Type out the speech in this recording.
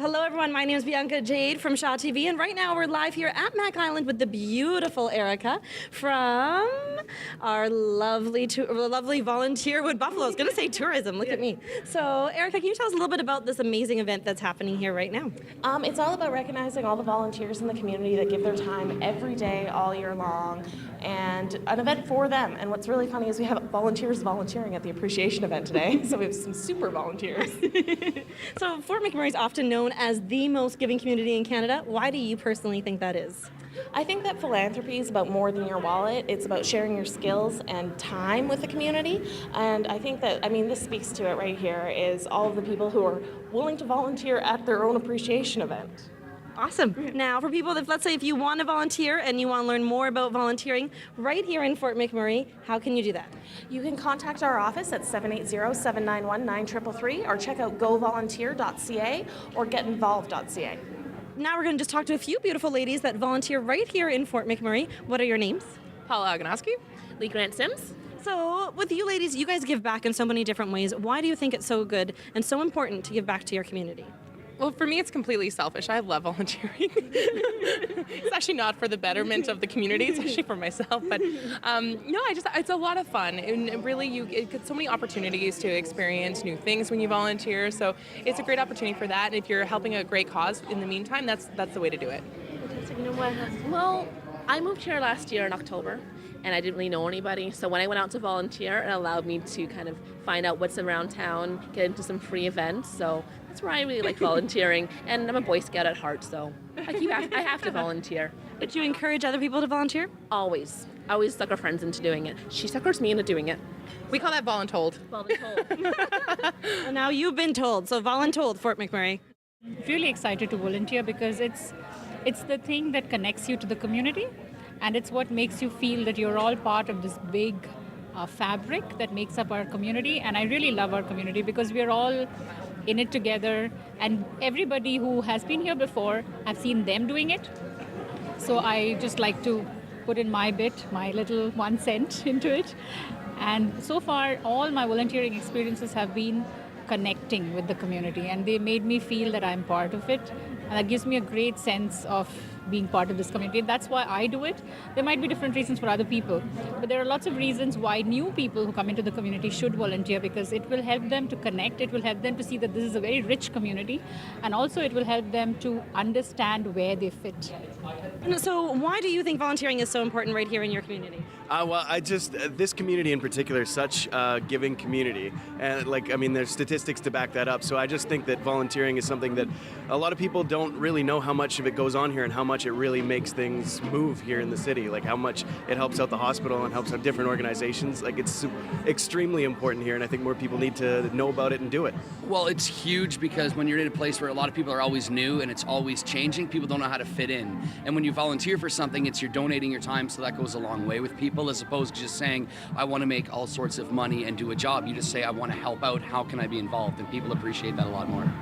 Hello everyone, my name is Bianca Jade from Shaw TV, and right now we're live here at Mac Island with the beautiful Erica from our lovely volunteer with Buffalo. I was going to say tourism, look at me. So Erica, can you tell us a little bit about this amazing event that's happening here right now? It's all about recognizing all the volunteers in the community that give their time every day, all year long, and an event for them. And what's really funny is we have volunteers volunteering at the appreciation event today, so we have some super volunteers. So Fort McMurray is often known as the most giving community in Canada. Why do you personally think that is? I think that philanthropy is about more than your wallet. It's about sharing your skills and time with the community. And I think that, this speaks to it right here, is all of the people who are willing to volunteer at their own appreciation event. Awesome. Now, for people that, let's say, if you want to volunteer and you want to learn more about volunteering right here in Fort McMurray, how can you do that? You can contact our office at 780-791-9333 or check out govolunteer.ca or getinvolved.ca. Now we're going to just talk to a few beautiful ladies that volunteer right here in Fort McMurray. What are your names? Paula Agonoski. Lee Grant Sims. So with you ladies, you guys give back in so many different ways. Why do you think it's so good and so important to give back to your community? Well, for me, it's completely selfish. I love volunteering. It's actually not for the betterment of the community. It's actually for myself. But it's a lot of fun. And really, you get so many opportunities to experience new things when you volunteer. So it's a great opportunity for that. And if you're helping a great cause in the meantime, that's the way to do it. Well, I moved here last year in October, and I didn't really know anybody. So when I went out to volunteer, it allowed me to kind of find out what's around town, get into some free events. So that's where I really like volunteering. And I'm a Boy Scout at heart, so I have to volunteer. Did you encourage other people to volunteer? Always. I always sucker friends into doing it. She suckers me into doing it. We call that voluntold. Well, now you've been told, so voluntold, Fort McMurray. Really excited to volunteer because it's the thing that connects you to the community, and it's what makes you feel that you're all part of this big fabric that makes up our community. And I really love our community because we're all in it together, and everybody who has been here before, I've seen them doing it. So I just like to put in my bit, my little 1 cent into it. And so far, all my volunteering experiences have been connecting with the community, and they made me feel that I'm part of it. And that gives me a great sense of being part of this community. That's why I do it. There might be different reasons for other people, but there are lots of reasons why new people who come into the community should volunteer, because it will help them to connect, it will help them to see that this is a very rich community, and also it will help them to understand where they fit. So why do you think volunteering is so important right here in your community? This community in particular is such a giving community, and there's statistics to back that up. So I just think that volunteering is something that a lot of people don't really know how much of it goes on here and how much it really makes things move here in the city, like how much it helps out the hospital and helps out different organizations. Like, it's extremely important here, and I think more people need to know about it and do it. Well, it's huge because when you're in a place where a lot of people are always new and it's always changing, people don't know how to fit in. And when you volunteer for something, you're donating your time, so that goes a long way with people, as opposed to just saying, I want to make all sorts of money and do a job. You just say, I want to help out, how can I be involved? And people appreciate that a lot more.